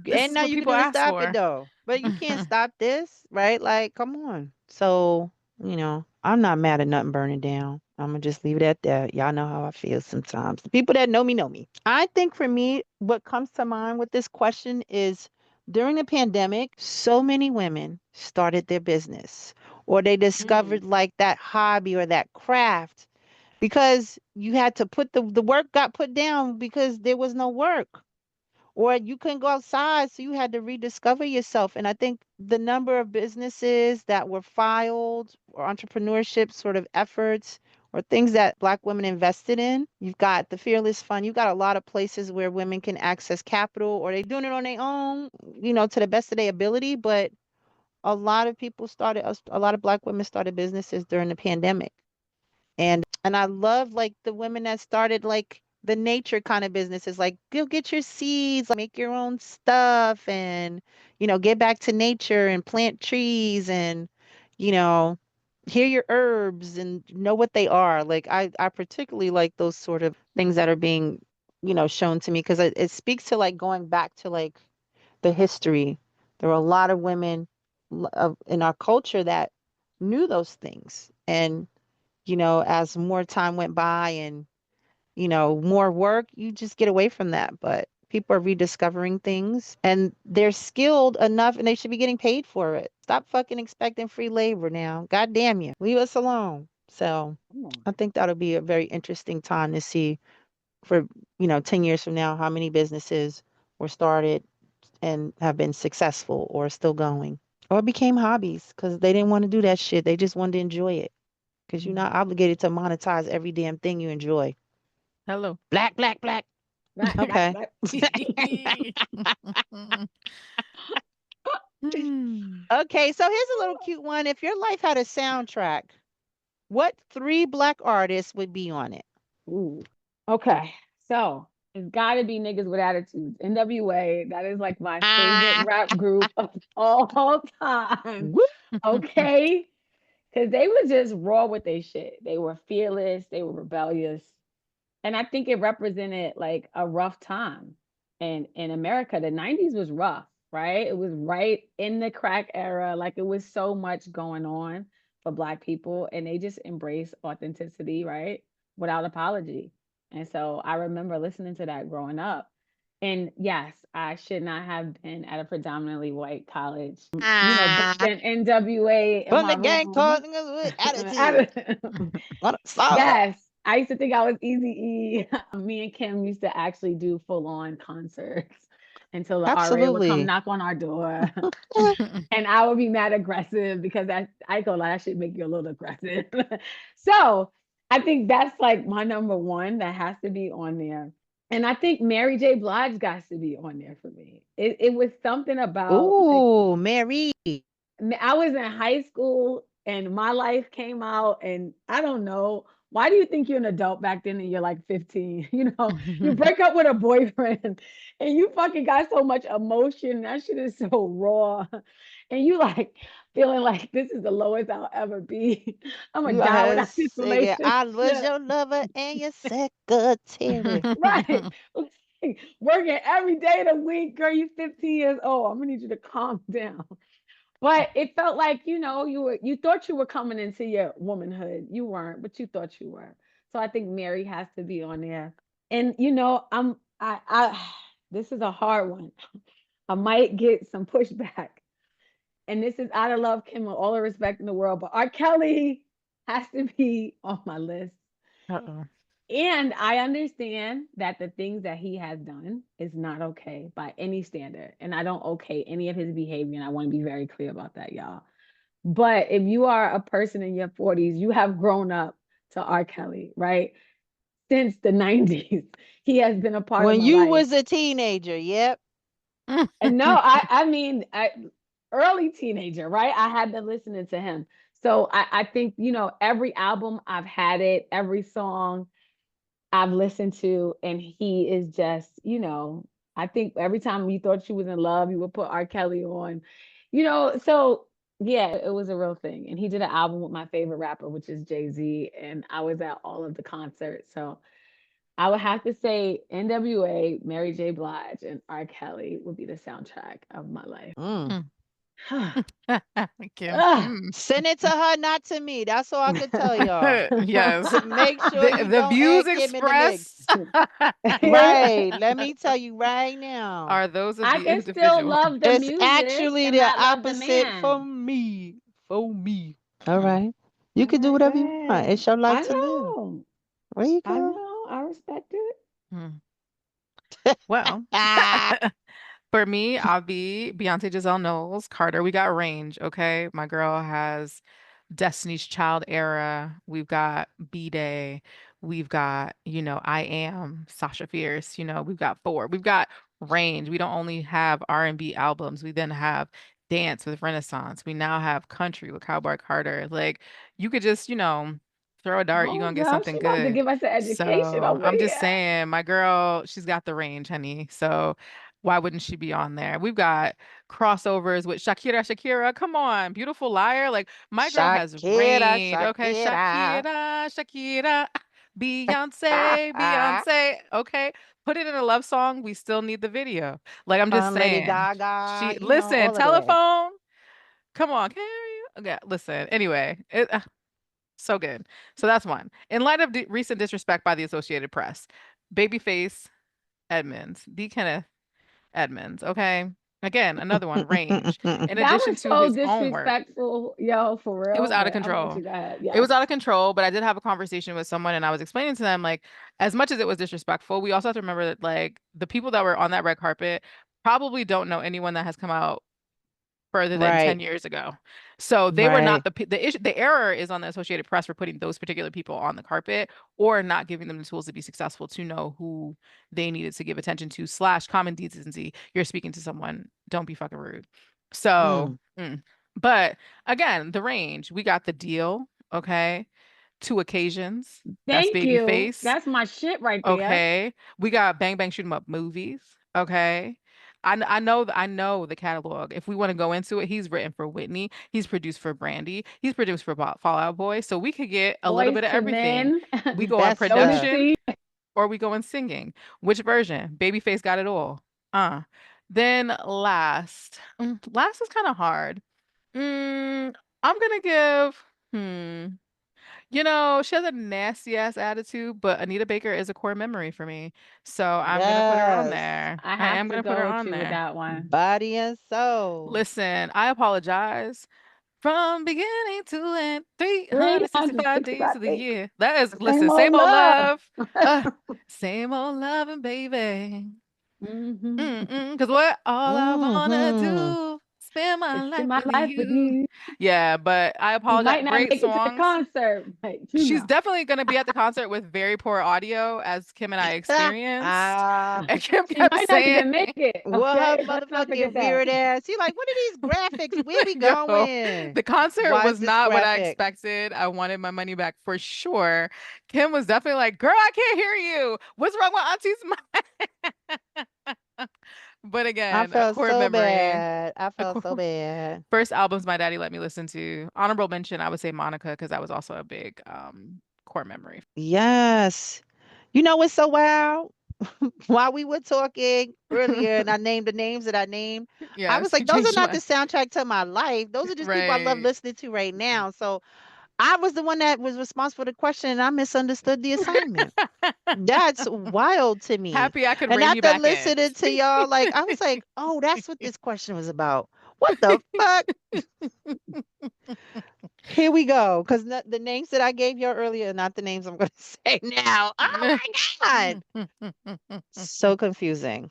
This Ain't is nothing what you can people do to ask stop it for. though. But you can't stop this, right? Like, come on. So, I'm not mad at nothing burning down. I'm gonna just leave it at that. Y'all know how I feel sometimes. The people that know me know me. I think for me, what comes to mind with this question is during the pandemic, so many women started their business or they Mm, discovered like that hobby or that craft because you had to put the work got put down because there was no work or you couldn't go outside, so you had to rediscover yourself. And I think the number of businesses that were filed or entrepreneurship sort of efforts or things that Black women invested in, you've got the Fearless Fund, you've got a lot of places where women can access capital or they're doing it on their own, to the best of their ability. But a lot of people started, a lot of Black women started businesses during the pandemic. And I love like the women that started like the nature kind of businesses, like go get your seeds, like make your own stuff and, get back to nature and plant trees and, you know, hear your herbs and know what they are. Like I particularly like those sort of things that are being, shown to me because it speaks to like going back to like the history. There were a lot of women in our culture that knew those things. And as more time went by and, more work, you just get away from that. But people are rediscovering things and they're skilled enough and they should be getting paid for it. Stop fucking expecting free labor now. God damn you. Leave us alone. So come on. I think that'll be a very interesting time to see for, 10 years from now, how many businesses were started and have been successful or still going or became hobbies because they didn't want to do that shit. They just wanted to enjoy it because you're not obligated to monetize every damn thing you enjoy. Hello. Black, black, black. Black, black, Okay. black. Hmm. Okay, so here's a little cute one. If your life had a soundtrack, what three Black artists would be on it? Ooh. Okay. So it's got to be niggas with attitudes. NWA. That is like my favorite Ah, rap group of all time. whoop. Okay. Because they were just raw with their shit. They were fearless. They were rebellious. And I think it represented like a rough time. And in America, the 90s was rough, right? It was right in the crack era. Like it was so much going on for Black people. And they just embraced authenticity, right? Without apology. And so I remember listening to that growing up. And yes, I should not have been at a predominantly white college, Ah, bumping NWA in from my the gang room. called niggas with attitude. What a song. Yes, I used to think I was Easy E. Me and Kim used to actually do full on concerts until the RA would come Absolutely. knock on our door. And I would be mad aggressive because I go like that should make you a little aggressive. So I think that's like my number one that has to be on there. And I think Mary J. Blige got to be on there for me. It was something about like Ooh, Mary. I was in high school and my life came out, and I don't know. Why do you think you're an adult back then and you're like 15? You break up with a boyfriend and you fucking got so much emotion. That shit is so raw. And you like feeling like this is the lowest I'll ever be. I'm gonna You out die here without this singing, I was relationship. your lover and your secretary. Right. Working every day of the week, girl. You 15 years old. I'm gonna need you to calm down. But it felt like, you thought you were coming into your womanhood. You weren't, but you thought you were. So I think Mary has to be on there. And I this is a hard one. I might get some pushback. And this is out of love, Kim, with all the respect in the world, but R. Kelly has to be on my list. Uh-oh. And I understand that the things that he has done is not okay by any standard. And I don't okay any of his behavior. And I want to be very clear about that, y'all. But if you are a person in your 40s, you have grown up to R. Kelly, right? Since the 90s, he has been a part of When my you life. was a teenager, yep. And no, I mean, early teenager, right? I had been listening to him. So I think, every album I've had it, every song I've listened to, and he is just, I think every time you thought you was in love, you would put R. Kelly on, so yeah, it was a real thing. And he did an album with my favorite rapper, which is Jay-Z, and I was at all of the concerts. So I would have to say NWA, Mary J. Blige, and R. Kelly would be the soundtrack of my life. Mm. Mm. Kim. Ugh. Mm. Send it to her, not to me. That's all I could tell y'all. Yes. Make sure The you the don't views add Kim in the expressed mix. Right. Let me tell you right now. are those of I the can still individual. love the It's music actually and the not love the opposite for man. me. For me. All Mm, right. You can do All right, go whatever you want. ahead. It's your life I to live. know. There you I go. know. I respect it. mm. Well, Ah, for me, I'll be Beyonce, Giselle Knowles, Carter. We got range, okay? My girl has Destiny's Child era. We've got B-Day. We've got, I Am, Sasha Fierce. We've got four. We've got range. We don't only have R&B albums. We then have dance with Renaissance. We now have country with Cowboy Carter. Like you could just, throw a dart, you're gonna Hold get up. something She about to good. give us an education So over I'm just here. saying, my girl, she's got the range, honey. So why wouldn't she be on there? We've got crossovers with Shakira, Shakira. Come on, beautiful liar. Like my girl has Shakira, range. Okay, Shakira. Shakira, Shakira, Beyonce, Beyonce. Okay, put it in a love song. We still need the video. Like I'm just Lady saying. Gaga, She listen, all of that. telephone. Come on, can you? Okay, listen. Anyway, so good. So that's one. In light of recent disrespect by the Associated Press, Babyface Edmonds, D. Kenneth Edmonds. Okay. Again, another one, range. In That addition was to so his own work. disrespectful, yo, for It was real. out of But I'm gonna let control. you go ahead. It was Yes. out of control, but I did have a conversation with someone and I was explaining to them, like, as much as it was disrespectful, we also have to remember that, like, the people that were on that red carpet probably don't know anyone that has come out further than Right, 10 years ago. So they were not right. the issue. The error is on the Associated Press for putting those particular people on the carpet or not giving them the tools to be successful to know who they needed to give attention to slash common decency. You're speaking to someone, don't be fucking rude. So, Mm. but again, the range, we got the deal, okay? Two occasions. That's Thank you. Babyface. That's my shit right there. Okay. We got Bang Bang Shoot 'em Up movies. Okay. I know the catalog. If we want to go into it, he's written for Whitney. He's produced for Brandy. He's produced for Fallout Boy. So we could get a little Boys bit of to everything. men. We go on That's tough. production Jodeci. or we go in singing. Which version? Babyface got it all. Uh. Then last. Last is kind of hard. I'm gonna give. She has a nasty ass attitude, but Anita Baker is a core memory for me. So I'm gonna put her on Yes. there. I I have am to gonna put go her with on you with there. that one. Body and soul. Listen, I apologize. From beginning to end, 365 days 365 of the days. year. That is, Same listen, old same old love. love. Same old loving, baby. Hmm. Because what all I wanna Mm-hmm. do, spend my It's in life my with life with you. you. Yeah, but I You apologize. might not Great make it to the songs. concert, but She's definitely going to be at the concert with very poor audio, as Kim and I experienced. Ah, And Kim she kept might not saying, even make it. well, her Okay, let's not forget motherfucking that. weird ass. He like, what are these graphics? Where we yo, going? the concert Why is was this not what I graphic? expected. I wanted my money back for sure. Kim was definitely like, girl, I can't hear you. What's wrong with Auntie's mic? But I again, a felt core so memory. bad. I A felt so core, bad. first albums my daddy let me listen to. Honorable mention, I would say Monica, because that was also a big core memory. Yes. You know what's so wild? While we were talking earlier and I named the names that I named, I was Yes, you like, those are changed your not the mind. soundtrack to my life. Those are just people I love Right. listening to right now. So I was the one that was responsible for the question and I misunderstood the assignment. That's wild to me. Happy I could And rein you after back in. listening to y'all, like, I was like, oh, that's what this question was about. What the fuck? Here we go. Because the names that I gave y'all earlier are not the names I'm going to say now. Oh my God. So confusing.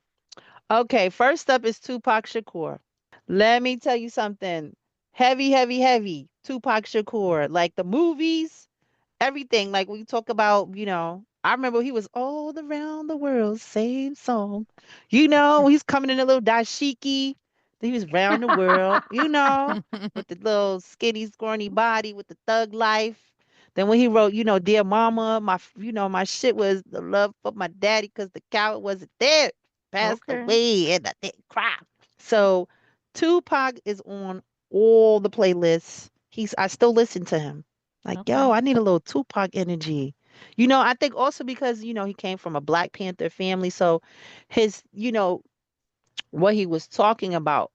Okay, first up is Tupac Shakur. Let me tell you something. Heavy, heavy, heavy. Tupac Shakur. Like the movies, everything. Like we talk about, I remember he was all around the world, same song. He's coming in a little dashiki. He was round the world, with the little skinny, scrawny body, with the thug life. Then when he wrote, Dear Mama, my shit was the love for my daddy because the coward wasn't there, passed Okay. away, and I didn't cry. So Tupac is on all the playlists. I still listen to him. Like, yo, Okay. I need a little Tupac energy. I think also because, he came from a Black Panther family. So his, what he was talking about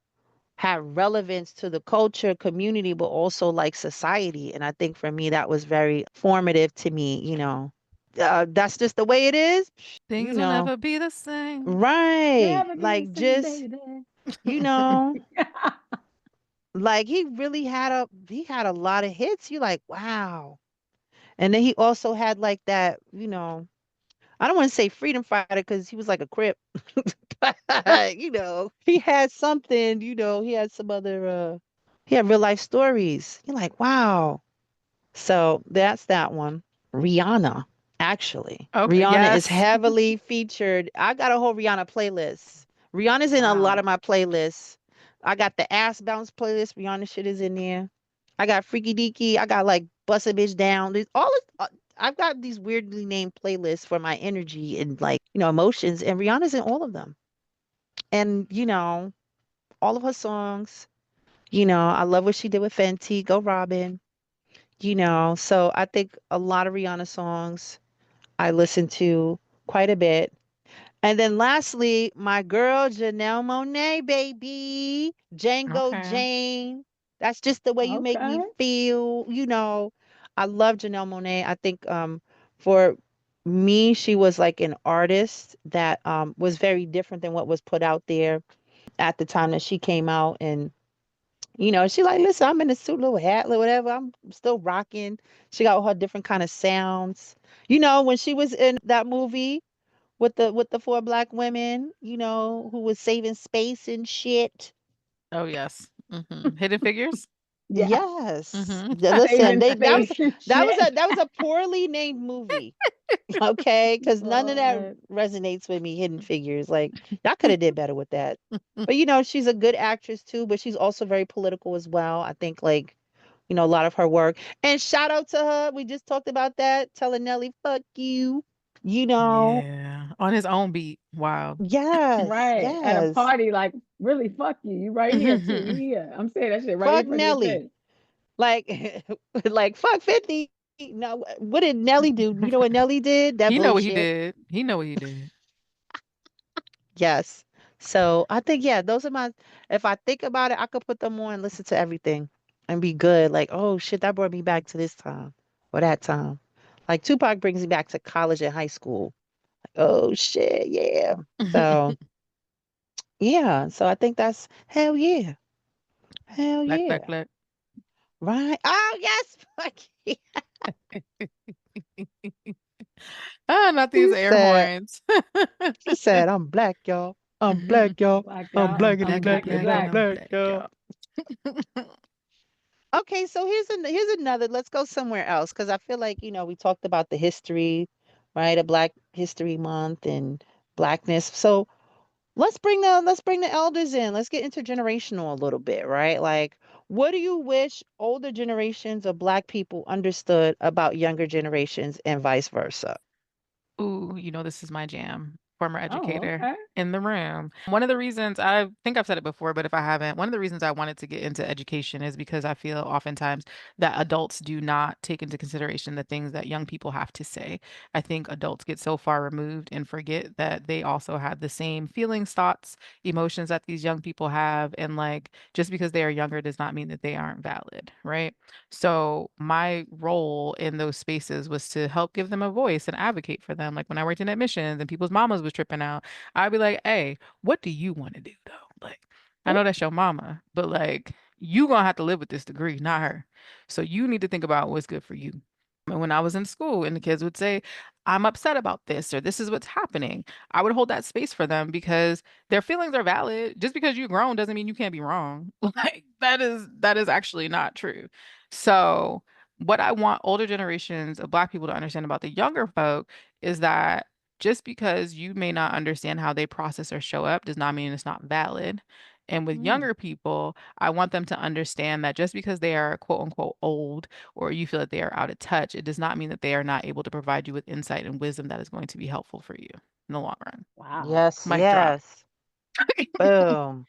had relevance to the culture, community, but also like society. And I think for me, that was very formative to me, that's just the way it is, you Things will know. never be the same. Right. Never be the Like same, just, baby. you know, like he really he had a lot of hits. You like, wow. And then he also had like that, I don't want to say freedom fighter because he was like a crip. But, he had something, he had some other he had real life stories. You're like, wow. So that's that one. Rihanna, actually. Okay. Rihanna is Yes. heavily featured. I got a whole Rihanna playlist. Rihanna's in a lot Wow. of my playlists. I got the ass bounce playlist. Rihanna shit is in there. I got Freaky Deaky. I got like Bust a Bitch Down. I've got these weirdly named playlists for my energy and like, emotions. And Rihanna's in all of them. And, all of her songs. I love what she did with Fenty, Go Robin. So I think a lot of Rihanna songs I listen to quite a bit. And then lastly, my girl Janelle Monae, baby, Django Okay. Jane. That's just the way you make me Okay. feel. I love Janelle Monae. I think for me, she was like an artist that was very different than what was put out there at the time that she came out. And she like, listen, I'm in a suit, little hat, little whatever. I'm still rocking. She got all her different kind of sounds. When she was in that movie with the four black women, who was saving space and shit. Oh, yes. Hidden Figures? Yes. Yes. Hmm. Listen, Saving they that was space and that was shit. a poorly named movie. Okay, because none of that Lord. resonates with me. Hidden Figures, like y'all could have did better with that. But she's a good actress too. But she's also very political as well. I think like a lot of her work. And shout out to her. We just talked about that. Telling Nelly, fuck you. You know. Yeah. On his own beat. Wow. Yes, Right. At a yes. party, like, really, fuck you. You right here, too. You here. I'm saying that shit right in Fuck front of your Nelly. face. Like, like fuck 50. No, what did Nelly do? You know what Nelly did? That He know what he bullshit. did. He know what he did. Yes. So I think, yeah, those are if I think about it, I could put them on and listen to everything and be good. Like, oh shit, that brought me back to this time or that time. Like Tupac brings me back to college and high school. Oh shit, yeah. So yeah, so I think that's hell yeah. Hell Black, black, yeah. black. Right. Oh yes. Fuck yeah. Ah, not these He air said, horns. he said, I'm black, y'all. I'm black, y'all. Black I'm y'all. I'm blackity I'm blackity black blackity and black I'm and black. I'm black, black, y'all. y'all. Okay, so here's another. Let's go somewhere else because I feel like, we talked about the history, right? A Black History Month and blackness. So let's bring the elders in. Let's get intergenerational a little bit, right? Like, what do you wish older generations of Black people understood about younger generations and vice versa? Ooh, this is my jam. Former Oh, educator okay. in the room. One of the reasons I think I've said it before, but if I haven't, one of the reasons I wanted to get into education is because I feel oftentimes that adults do not take into consideration the things that young people have to say. I think adults get so far removed and forget that they also have the same feelings, thoughts, emotions that these young people have. And like, just because they are younger does not mean that they aren't valid, right? So my role in those spaces was to help give them a voice and advocate for them. Like when I worked in admissions and people's mamas was tripping out, I'd be like, "Hey, what do you want to do though? Like, I Oh, know that's your mama, but like you gonna have to live with this degree, not her. So you need to think about what's good for you." And when I was in school and the kids would say, "I'm upset about this," or "This is what's happening," I would hold that space for them because their feelings are valid. Just because you're grown doesn't mean you can't be wrong. Like that is actually not true. So, what I want older generations of Black people to understand about the younger folk is that just because you may not understand how they process or show up does not mean it's not valid. And with Mm. younger people, I want them to understand that just because they are quote unquote old or you feel that they are out of touch, it does not mean that they are not able to provide you with insight and wisdom that is going to be helpful for you in the long run. Wow. Yes, Mic drop. yes. Boom.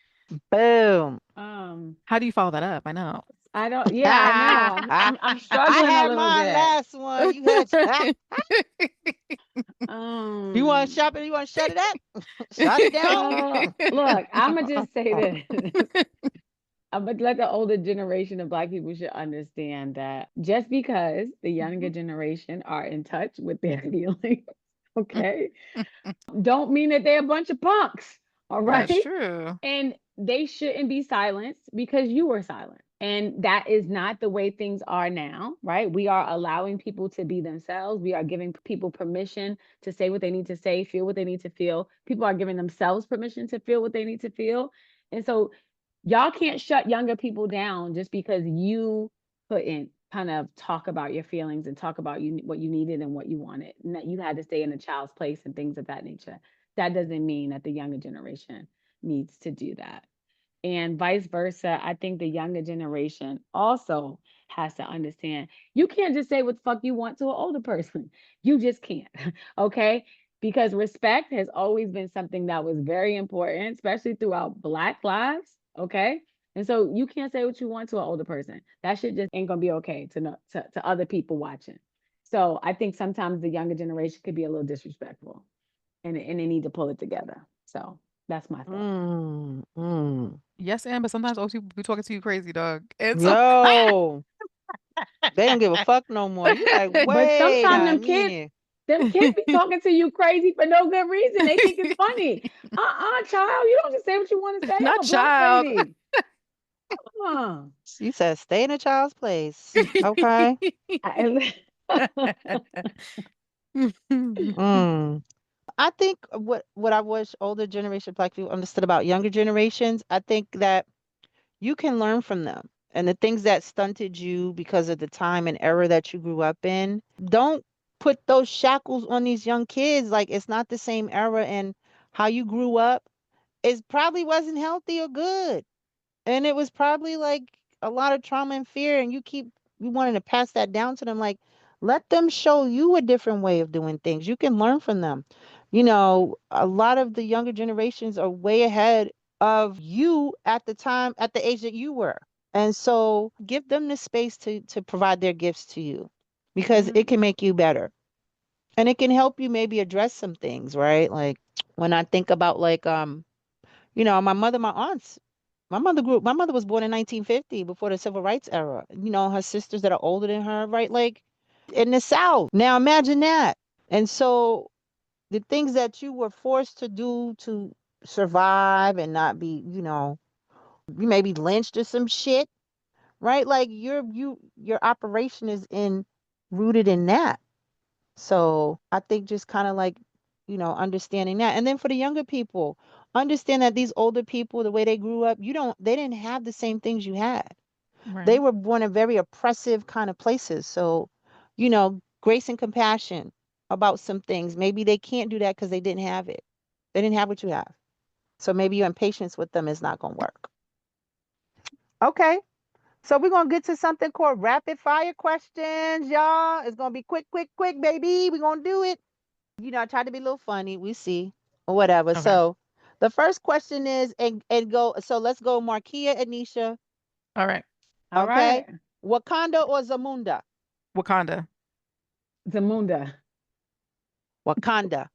Boom. Um, How do you follow that up? I know. I don't. Yeah, I know. I I'm struggling a had little my bit. last one. You had you want to Um. shop it? You want to shut it up? Shut it down? Look, I'm gonna just say this. But let the older generation of Black people should understand that just because the younger Mhm. generation are in touch with their feelings, okay, don't mean that they're a bunch of punks. All That's right. true. And they shouldn't be silenced because you were silent. And that is not the way things are now, right? We are allowing people to be themselves. We are giving people permission to say what they need to say, feel what they need to feel. People are giving themselves permission to feel what they need to feel. And so y'all can't shut younger people down just because you couldn't kind of talk about your feelings and talk about what you needed and what you wanted, and that you had to stay in a child's place and things of that nature. That doesn't mean that the younger generation needs to do that. And vice versa, I think the younger generation also has to understand you can't just say what the fuck you want to an older person. You just can't. Okay. Because respect has always been something that was very important, especially throughout Black lives. Okay. And so you can't say what you want to an older person. That shit just ain't gonna be okay to to other people watching. So I think sometimes the younger generation could be a little disrespectful, and they need to pull it together. So that's my thought. Mm. Yes, and but sometimes old people be talking to you crazy, dog. And so Yo, they don't give a fuck no more. You like, But wait sometimes a minute. them kids be talking to you crazy for no good reason. They think it's funny. Child, you don't just say what you want to say. I'm not a black child. lady. Uh, You said stay in a child's place. Okay. I, Mm. I think what I wish older generation Black people understood about younger generations, I think that you can learn from them. And the things that stunted you because of the time and era that you grew up in, don't put those shackles on these young kids. Like it's not the same era, and how you grew up is probably wasn't healthy or good. And it was probably like a lot of trauma and fear, and you wanting to pass that down to them. Like, let them show you a different way of doing things. You can learn from them. A lot of the younger generations are way ahead of you at the time, at the age that you were. And so give them the space to provide their gifts to you, because it Mhm. can make you better. And it can help you maybe address some things, right? Like when I think about like my mother, my aunts, my mother was born in 1950, before the civil rights era. Her sisters that are older than her, right? Like in the South. Now imagine that. And so the things that you were forced to do to survive and not be, you may be lynched or some shit, right? Like your operation is in rooted in that. So I think just kind of like, understanding that. And then for the younger people, understand that these older people, the way they grew up, they didn't have the same things you had. They Right. were born in very oppressive kind of places. So, grace and compassion about some things. Maybe they can't do that because they didn't have it. They didn't have what you have. So maybe your impatience with them is not going to work. Okay. So we're going to get to something called rapid fire questions, y'all. It's going to be quick, quick, quick, baby. We're going to do it. I tried to be a little funny. We see, or whatever. Okay. So the first question is, and go. So let's go, Marquia, Ednesha. All right. All Okay, right. Wakanda or Zamunda? Wakanda. Zamunda. Wakanda.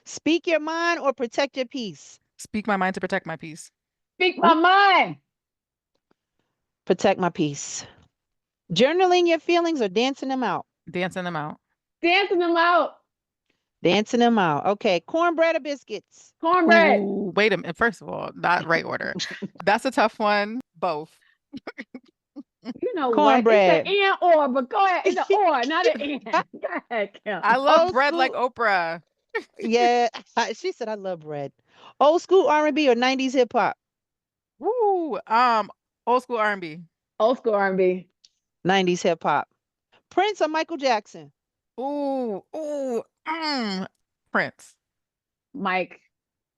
Speak your mind or protect your peace? Speak my mind to protect my peace. Speak my Ooh, mind. protect my peace. Journaling your feelings or dancing them out? Dancing them out. Dancing them out. Dancing them out. Okay, cornbread or biscuits? Cornbread. Ooh, wait a minute. First of all, not right order. That's a tough one. Both. You know what? It's an Cornbread. and or, but go ahead. It's an or, not an and. Go ahead, I Kim. love Old bread like school. Oprah. Yeah, she said I love bread. Old school R&B or 90s hip hop? Woo. Old school R&B. Old school R&B. 90s hip hop. Prince or Michael Jackson? Ooh, ooh, Prince. Mike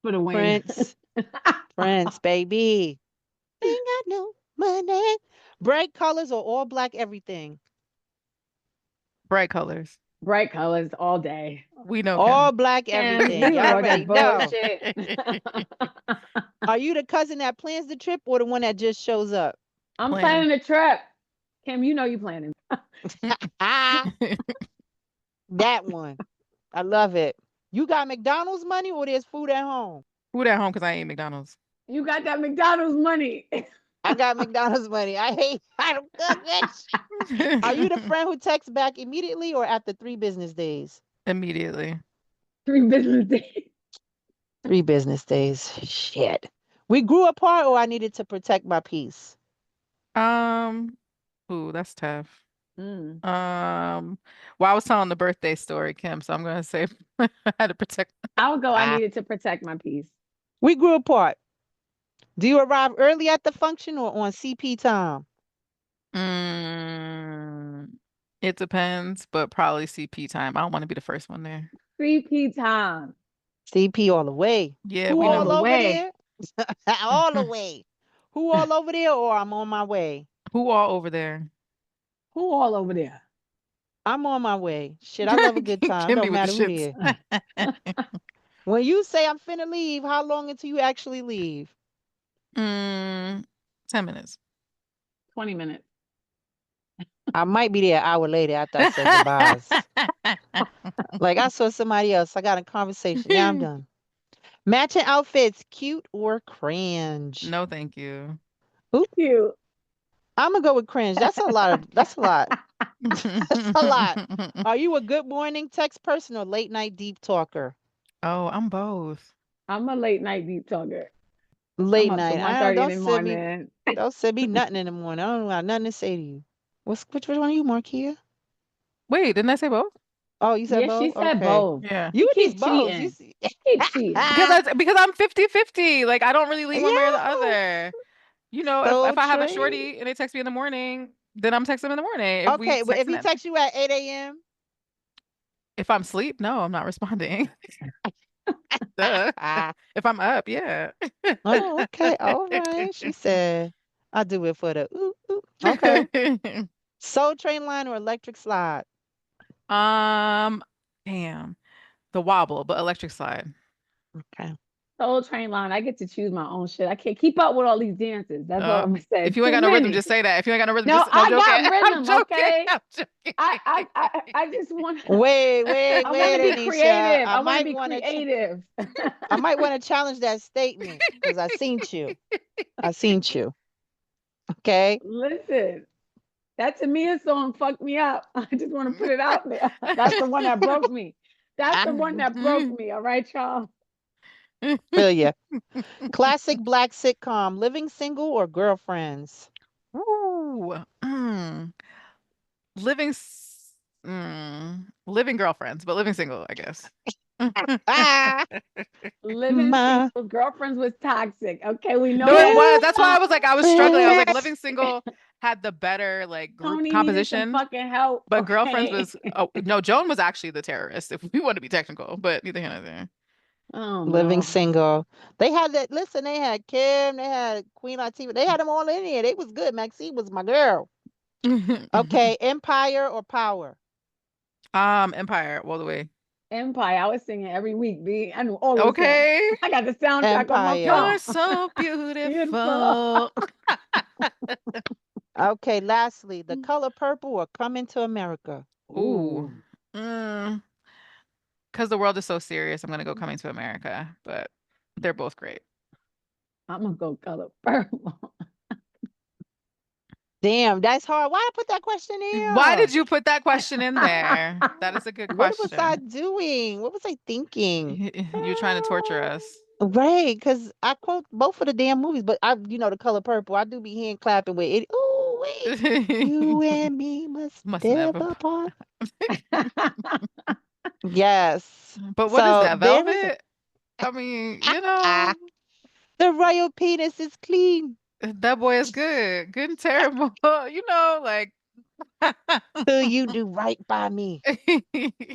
for the win. Prince. Prince, baby. Ain't got no money. Bright colors or all black everything? Bright colors. Bright colors all day. We know All Kim. black Kim, everything. leave Y'all her with that already know. bullshit. Are you the cousin that plans the trip or the one that just shows up? I'm Plan. planning a trip. Kim, you know you planning. Ah, that one. I love it. You got McDonald's money or there's food at home? Food at home because I ate McDonald's. You got that McDonald's money. I got McDonald's money. I don't cook, bitch. Are you the friend who texts back immediately or after 3 business days? Immediately. 3 business days. 3 business days. Shit. We grew apart or I needed to protect my peace? Um, ooh, that's tough. Mm. Well, I was telling the birthday story, Kim, so I'm gonna say I had to protect. I'll go. I Ah, needed to protect my peace. we grew apart. Do you arrive early at the function or on CP time? Mm, it depends, but probably CP time. I don't want to be the first one there. 3P time. CP all the way. Yeah, Who we All all the know. over way. there? All the way. Who all over there or I'm on my way? Who all over there? Who all over there? I'm on my way. Shit, I love a good time. Kimmy Don't with the matter who shits. there. When you say I'm finna leave, how long until you actually leave? Mm, 10 minutes. 20 minutes. I might be there an hour later after I said goodbyes. Like I saw somebody else. I got a conversation. Yeah, I'm done. Matching outfits, cute or cringe? No, thank you. Oop, Cute. I'm gonna go with cringe. That's a lot. That's a lot. Are you a good morning text person or late night deep talker? Oh, I'm both. I'm a late night deep talker. I'm Late up till night. one I don't thirty in don't the send me morning. don't send me nothing in the morning. I don't got nothing to say to you. Which one are you, Marquia? Wait, didn't I say both? Oh, you said Yeah, she both? said Okay. both. Yeah. She You these keep bows. You cheating. see. She keep cheating. Because I'm 50-50. Like I don't really lean one way or the Yeah. other. You know, So if I have a trade. shorty and they text me in the morning, then I'm texting them in the morning. If we Okay, but if texting he it, texts you at 8 a.m. if I'm asleep, no, I'm not responding. Duh. If I'm up, yeah. Oh, okay. All right. She said, I'll do it for the ooh, ooh. Okay. Soul train line or electric slide? Um, damn. The wobble, but electric slide. Okay. Soul Train line. I get to choose my own shit. I can't keep up with all these dances. That's all Uh, I'm gonna say. if you ain't Too got no rhythm, many. just say that. If you ain't got no rhythm, No, just no I joking. got I'm rhythm. joking. Okay. I'm I just want. Wait, I want to be Anisha. creative. I want to be creative. I might want to challenge that statement because I seen you. I seen you. Okay. Listen, that Tamia song fucked me up. I just want to put it out there. That's the one that broke me. That's the I one that broke me. All right, y'all. feel you. Classic black sitcom, Living Single or Girlfriends? Ooh. Living, living girlfriends, but living single, I guess. Ah, Living my singles, girlfriends was toxic. Okay, we know No, it that. was. That's why I was struggling. I was girlfriend. like, living single had the better like group Tony needed some composition, fucking help. but girlfriends Okay. was. Oh no, Joan was actually the terrorist. If we want to be technical, but neither here nor there. Oh Living no. Single. They had that. Listen, they had Kim, they had Queen Latifah. They had them all in there. They was good. Maxine was my girl. Okay, Empire or Power? Empire all the way. Empire. I was singing every week, B. I knew all those songs. Okay. I got the soundtrack on my Empire. You're phone. so Beautiful. beautiful. Okay, lastly, The Color Purple or Coming to America? Ooh. Ooh. Mm, because the world is so serious, I'm gonna go Coming to America, but they're both great. I'm gonna go color purple. Damn, that's hard. Why I put that question Why there? did you put that question in there? That is a good What was I question. doing? What was I thinking? You're trying to torture us. Right, because I quote both of the damn movies, but The Color Purple. I do be hand clapping with it. Oh, wait. You and me must Must never. never part. Yes. But what is So that? there is Velvet? I mean, ah, the royal penis is clean. that boy is good. Good and terrible. Like Till you do right by me.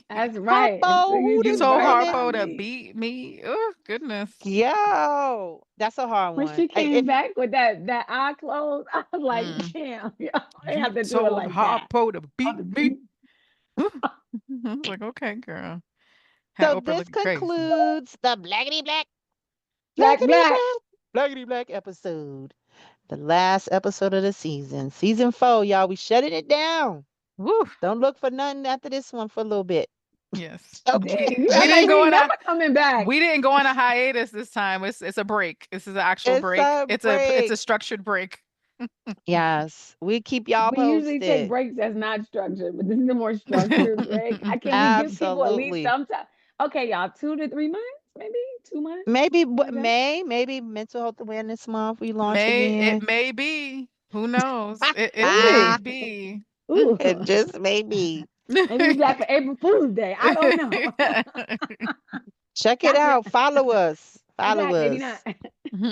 That's right. Harpo, Until you who You do this told right morning? by Harpo to me. beat me. Oh, goodness. Yo, that's a hard When one. she came back with that eye closed, I was like, Mm. damn, yo, they You have to do it told like that. Harpo to beat On the me. beat. I was like, okay, girl. Had So Oprah this looking crazy. concludes the Blackity Black, Black, Blackity black. Black, Blackity Black episode. The last episode of the season. Season 4, y'all. We shutting it down. Woo. Don't look for nothing after this one for a little bit. Yes. Okay. Dang, you We act like didn't we go ain't on a never coming back. we didn't go on a hiatus this time. It's a break. This is an actual It's break. a It's a break. structured break. Yes. We keep y'all We usually take posted. breaks that's not structured, but this is a more structured break. Can we give people at least Absolutely. some time? Okay, y'all, 2 to 3 months, maybe 2 months, Maybe like that. Maybe Mental Health Awareness Month we launch It again. may be. Who knows? It may Ooh, be. ooh. It just may be. Maybe we back for April Fool's Day. I don't know. Check it Gotcha. out. Follow us. Follow Black 89.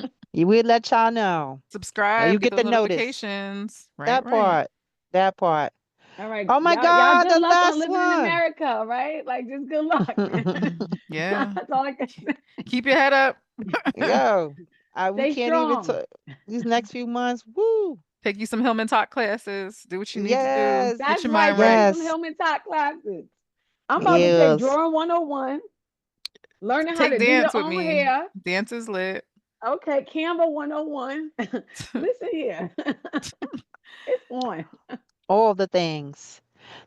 us. You will let y'all know. Now you Subscribe, get get those the notice. notifications. Right, That right. part. That part. All right, Oh my y'all God, good the luck on last living in one. America, right? Like just good luck, man. Yeah. That's all I can say. Keep your head up. Yo, we Stay can't even strong. talk these next few months. Woo. Take you some Hillman Talk classes. Do what you need to do. Yes. Get That's your right. mind Take right. you some Yes. Hillman Top classes. I'm about to take Yes. Drawing 101, learning how Take to do dance your with own me. hair. Dance is lit. Okay, Canva 101. Listen here. It's on. All the things.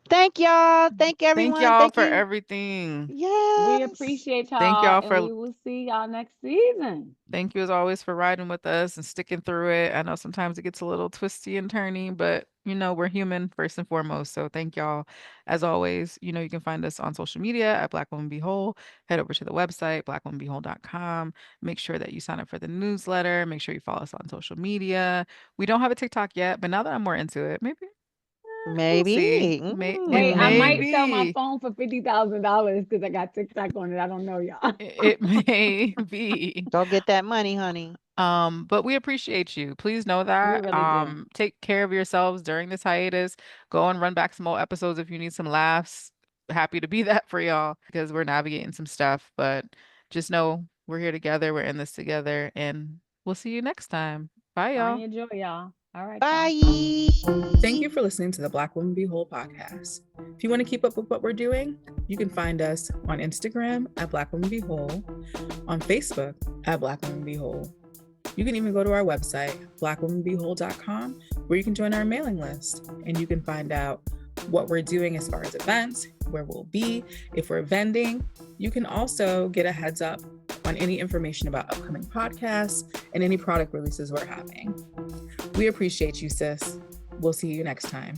Thank y'all. Thank Thank everyone. y'all Thank for you. everything. We Yes. appreciate Thank y'all y'all and for we will see y'all next season. Thank you as always for riding with us and sticking through it. I know sometimes it gets a little twisty and turny, but we're human first and foremost. So thank y'all as always. You can find us on social media at Black Woman Be Whole. Head over to the website, blackwomanbewhole.com. Make sure that you sign up for the newsletter. Make sure you follow us on social media. We don't have a TikTok yet, but now that I'm more into it, maybe we'll see. Maybe. It Hey, I may might Mm. sell my be. phone for $50,000 because I got TikTok on it. I don't know y'all. It may be. Go get that money, honey. But we appreciate you. Please know We that. really do. Take care of yourselves during this hiatus. Go and run back some more episodes if you need some laughs. Happy to be that for y'all because we're navigating some stuff. But just know we're here together. We're in this together, and we'll see you next time. Bye, Find y'all. your joy, y'all. All right, y'all. Bye. Thank you for listening to the Black Woman Be Whole podcast. If you want to keep up with what we're doing, you can find us on Instagram at Black Woman Be Whole, on Facebook at Black Woman Be Whole. You can even go to our website, blackwomanbewhole.com, where you can join our mailing list and you can find out what we're doing as far as events, where we'll be, if we're vending. You can also get a heads up on any information about upcoming podcasts and any product releases we're having. We appreciate you, sis. We'll see you next time.